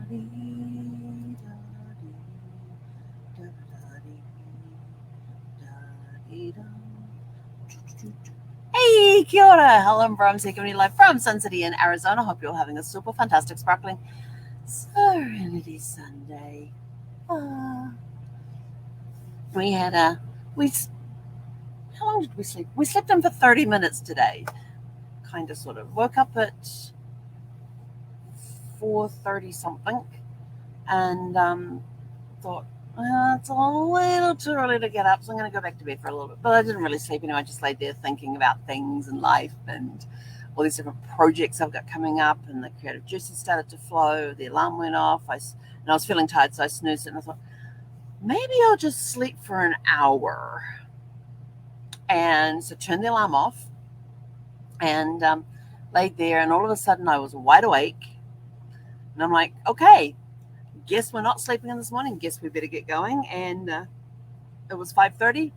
Hey, kia ora, Helen Brahms here, coming live from Sun City in Arizona. Hope you're all having a super fantastic, sparkling Serenity Sunday. We had how long did we sleep? We slept in for 30 minutes today, kind of, sort of. Woke up at 4:30 something, and thought, it's a little too early to get up, so I'm going to go back to bed for a little bit. But I didn't really sleep, I just laid there thinking about things and life and all these different projects I've got coming up, and the creative juices started to flow. The alarm went off, and I was feeling tired, so I snoozed it, and I thought, maybe I'll just sleep for an hour. And so turned the alarm off and laid there, and all of a sudden I was wide awake, and I'm like, okay, guess we're not sleeping in this morning. Guess we better get going. And it was 5:30.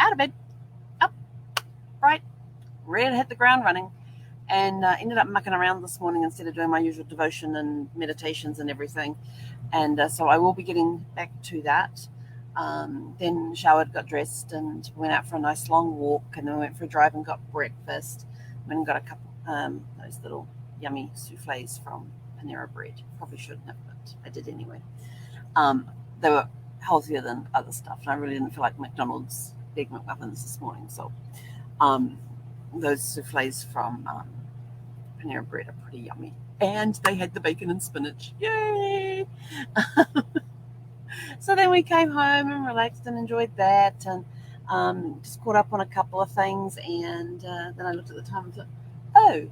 Out of bed, up, right, ready to hit the ground running. And ended up mucking around this morning instead of doing my usual devotion and meditations and everything. And so I will be getting back to that. Then showered, got dressed, and went out for a nice long walk. And then we went for a drive and got breakfast. Went and got a couple those little yummy souffles from Panera Bread. Probably shouldn't have, but I did anyway. They were healthier than other stuff, and I really didn't feel like McDonald's Big McMuffins this morning. So those souffles from Panera Bread are pretty yummy. And they had the bacon and spinach. Yay! So then we came home and relaxed and enjoyed that, and just caught up on a couple of things. And then I looked at the time and thought, oh,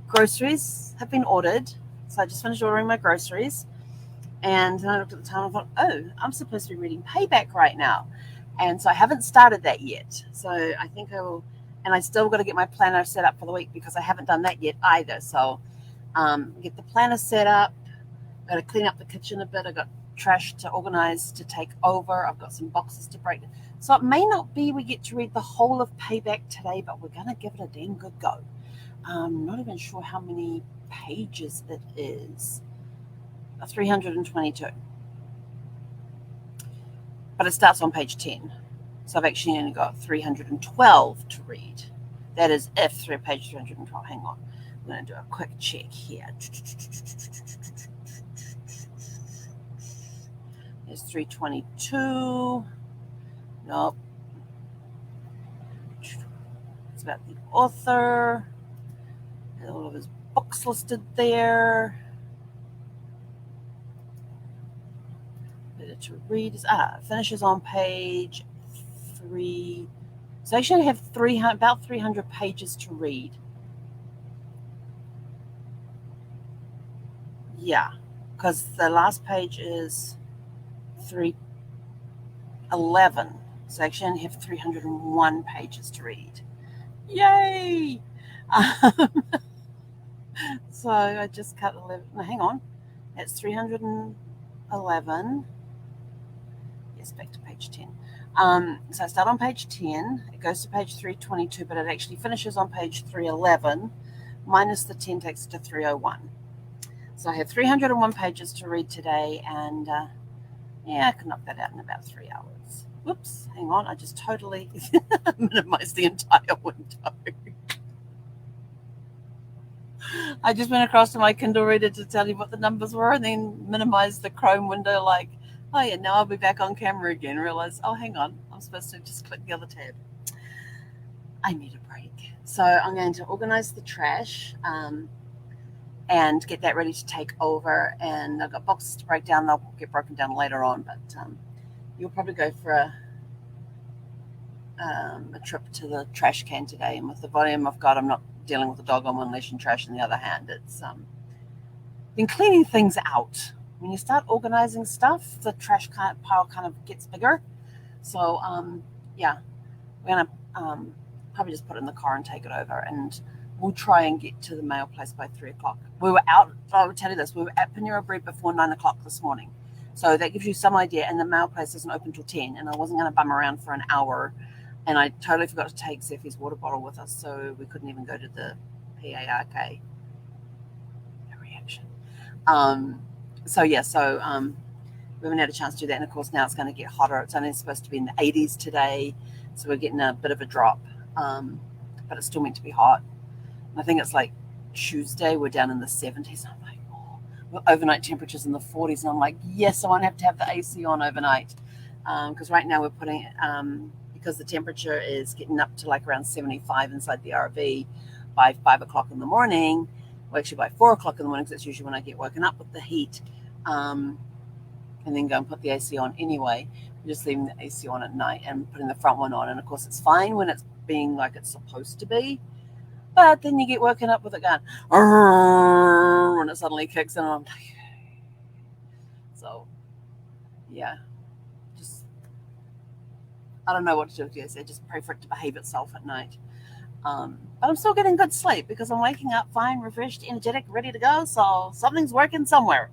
groceries have been ordered. So I just finished ordering my groceries. And then I looked at the time and thought, oh, I'm supposed to be reading Payback right now. And so I haven't started that yet. So I think I will. And I still got to get my planner set up for the week because I haven't done that yet either. So get the planner set up. Got to clean up the kitchen a bit. I got trash to organize to take over. I've got some boxes to break. So it may not be we get to read the whole of Payback today, but we're going to give it a damn good go. I'm not even sure how many pages it is. 322. But it starts on page 10. So I've actually only got 312 to read. That is if through page 312. Hang on. I'm going to do a quick check here. There's 322. Nope. It's about the author. All of his books listed there. Better to read is finishes on page 3. So I actually have about 300 pages to read. Yeah, because the last page is 311. So I actually have 301 pages to read. Yay! So I just cut 11. No, hang on. It's 311. Yes, back to page 10. So I start on page 10. It goes to page 322, but it actually finishes on page 311. Minus the 10 takes it to 301. So I have 301 pages to read today, and I can knock that out in about 3 hours. Whoops, hang on. I just totally minimized the entire window. I just went across to my Kindle reader to tell you what the numbers were, and then minimized the Chrome window like, oh yeah, now I'll be back on camera again. Realize, oh, hang on, I'm supposed to just click the other tab. I need a break. So I'm going to organize the trash and get that ready to take over. And I've got boxes to break down. They'll get broken down later on, but you'll probably go for a trip to the trash can today. And with the volume I've got, I'm not dealing with the dog on one leash and trash in the other hand. It's been cleaning things out. When you start organizing stuff, the trash pile kind of gets bigger. So we're gonna probably just put it in the car and take it over, and we'll try and get to the mail place by 3 o'clock. We were out. I will tell you this: we were at Panera Bread before 9 o'clock this morning, so that gives you some idea. And the mail place isn't open till 10, and I wasn't going to bum around for an hour. And I totally forgot to take Zephy's water bottle with us, so we couldn't even go to the PARK. No reaction. So yeah, we haven't had a chance to do that, and of course now it's going to get hotter. It's only supposed to be in the 80s today, so we're getting a bit of a drop, but it's still meant to be hot. And I think it's like Tuesday we're down in the 70s. I'm like, oh, well, overnight temperatures in the 40s, and I'm like, yes, I won't have to have the AC on overnight, because right now we're putting because the temperature is getting up to like around 75 inside the RV by 5 o'clock in the morning. Well, actually by 4 o'clock in the morning, because that's usually when I get woken up with the heat. And then go and put the AC on anyway. We're just leaving the AC on at night and putting the front one on. And of course, it's fine when it's being like it's supposed to be. But then you get woken up with it going, when it suddenly kicks in. And I'm like, so, yeah. Just, I don't know what to do with the AC. Just pray for it to behave itself at night. But I'm still getting good sleep because I'm waking up fine, refreshed, energetic, ready to go. So something's working somewhere.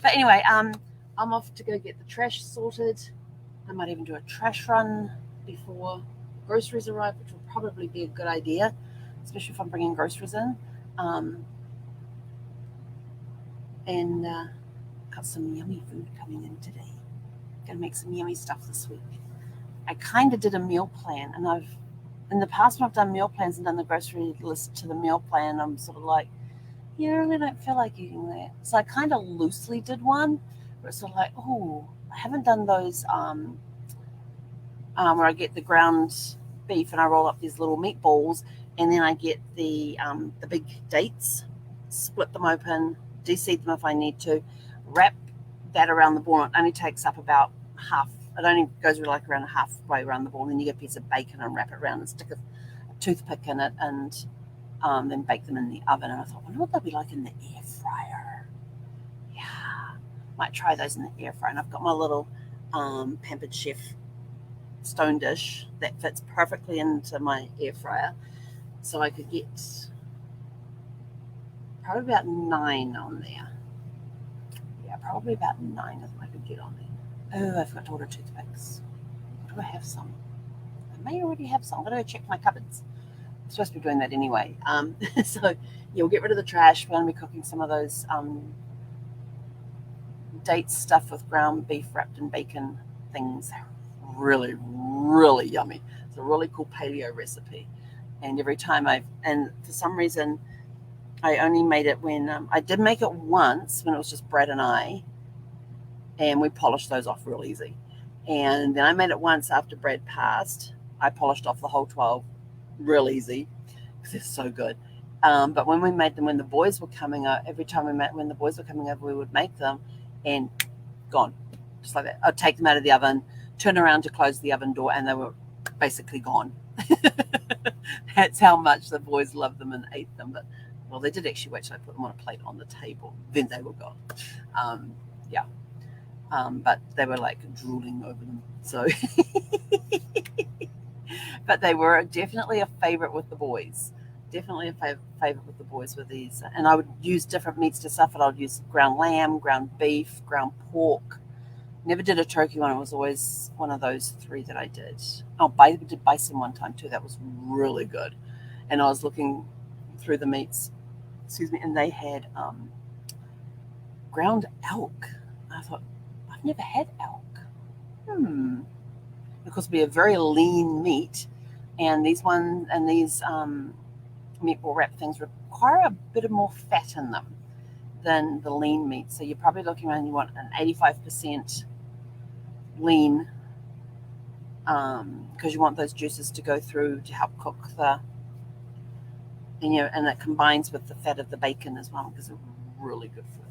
But anyway, I'm off to go get the trash sorted. I might even do a trash run before groceries arrive, which will probably be a good idea, especially if I'm bringing groceries in. And got some yummy food coming in today. Gonna make some yummy stuff this week. I kind of did a meal plan, and in the past when I've done meal plans and done the grocery list to the meal plan, I'm sort of like, yeah, I really don't feel like eating that. So I kind of loosely did one, where it's sort of like, oh, I haven't done those where I get the ground beef and I roll up these little meatballs, and then I get the big dates, split them open, de-seed them if I need to, wrap that around the ball. It only takes up about half. It only goes like around halfway around the ball, and then you get a piece of bacon and wrap it around and stick a toothpick in it, and then bake them in the oven. And I thought, I wonder what they'll be like in the air fryer. Yeah, might try those in the air fryer. And I've got my little Pampered Chef stone dish that fits perfectly into my air fryer. So I could get probably about 9 on there. Yeah, probably about 9 of them I could get on there. Oh, I forgot to order toothpicks. Do I have some? I may already have some. I'm going to go check my cupboards. I'm supposed to be doing that anyway. So yeah, we'll get rid of the trash. We're going to be cooking some of those date stuff with ground beef wrapped in bacon things. Really, really yummy. It's a really cool paleo recipe. And every time and for some reason, I only made it when I did make it once when it was just Brad and I, and we polished those off real easy. And then I made it once after Brad passed. I polished off the whole 12 real easy because they're so good. But when we made them, when the boys were coming over, every time when the boys were coming over, we would make them, and gone, just like that. I'd take them out of the oven, turn around to close the oven door, and they were basically gone. That's how much the boys loved them and ate them. But well, they did actually wait till I put them on a plate on the table. Then they were gone. Yeah. But they were like drooling over them. So, but they were definitely a favorite with the boys. Definitely a favorite with the boys with these. And I would use different meats to stuff it. I would use ground lamb, ground beef, ground pork. Never did a turkey one. It was always one of those 3 that I did. Oh, I did bison one time too. That was really good. And I was looking through the meats, and they had ground elk. I thought, I've never had elk. Of course, it'd be a very lean meat, and these meatball wrap things require a bit of more fat in them than the lean meat. So you're probably looking around. You want an 85% lean, because you want those juices to go through to help cook and it combines with the fat of the bacon as well, because it's really good for it.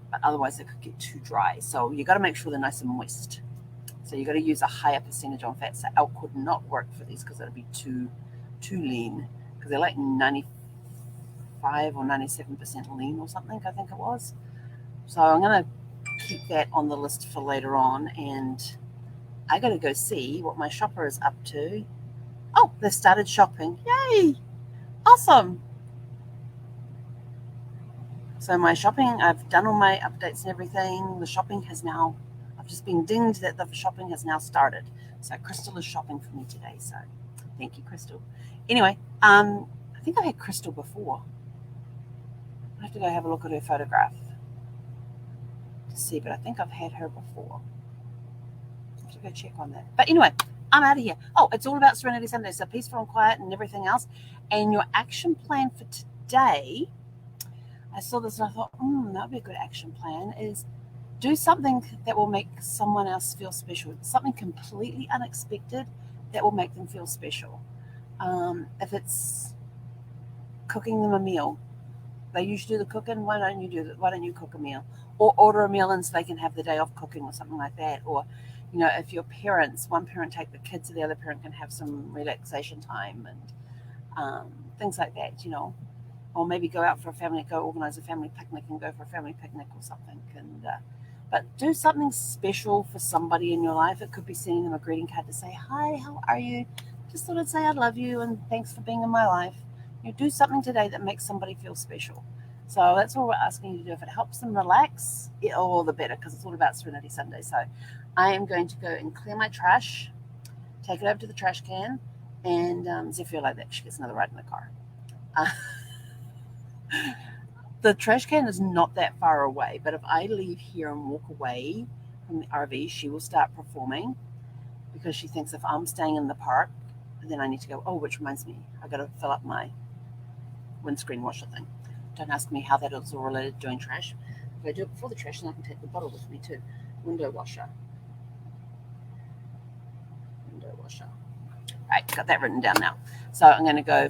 But otherwise it could get too dry. So you got to make sure they're nice and moist. So you got to use a higher percentage on fat. So elk would not work for these because it'd be too lean, because they're like 95 or 97% lean or something, I think it was. So I'm going to keep that on the list for later on, and I got to go see what my shopper is up to. Oh, they've started shopping. Yay! Awesome. So my shopping, I've done all my updates and everything. The shopping I've just been dinged that the shopping has now started. So Crystal is shopping for me today. So thank you, Crystal. Anyway, I think I had Crystal before. I have to go have a look at her photograph. to see, but I think I've had her before. I have to go check on that. But anyway, I'm out of here. Oh, it's all about Serenity Sunday, so peaceful and quiet and everything else. And your action plan for today, I saw this and I thought, that would be a good action plan, is do something that will make someone else feel special, something completely unexpected that will make them feel special. If it's cooking them a meal, they usually do the cooking. Why don't you do that? Why don't you cook a meal, or order a meal and so they can have the day off cooking or something like that? Or, if your parents, one parent take the kids, so the other parent can have some relaxation time and things like that. Or maybe go out for go organize a family picnic and go for a family picnic or something. And but do something special for somebody in your life. It could be sending them a greeting card to say, "Hi, how are you? Just thought I'd say I love you and thanks for being in my life." Do something today that makes somebody feel special. So that's all we're asking you to do. If it helps them relax, all the better, because it's all about Serenity Sunday. So I am going to go and clear my trash, take it over to the trash can, and if you're like that, she gets another ride in the car. Uh, the trash can is not that far away, but if I leave here and walk away from the RV, she will start performing, because she thinks if I'm staying in the park, then I need to go, which reminds me, I got to fill up my windscreen washer thing. Don't ask me how that is all related to doing trash. If I do it before the trash, then I can take the bottle with me too. Window washer. Right, got that written down now. So I'm going to go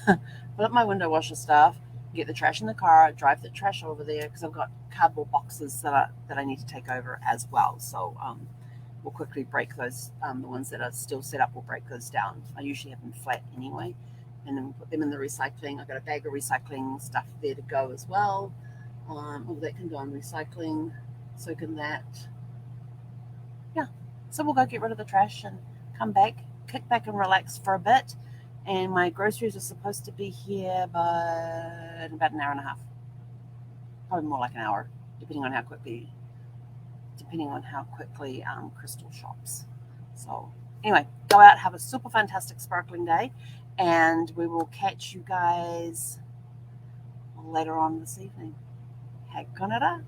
fill up my window washer stuff, get the trash in the car, drive the trash over there, because I've got cardboard boxes that I need to take over as well. So we'll quickly break those. The ones that are still set up, we'll break those down. I usually have them flat anyway, and then put them in the recycling. I've got a bag of recycling stuff there to go as well. All that can go in recycling. So can that. Yeah. So we'll go get rid of the trash and come back, kick back and relax for a bit. And my groceries are supposed to be here in about an hour and a half. Probably more like an hour, depending on how quickly Crystal shops. So anyway, go out, have a super fantastic sparkling day, and we will catch you guys later on this evening. Hej, Canada.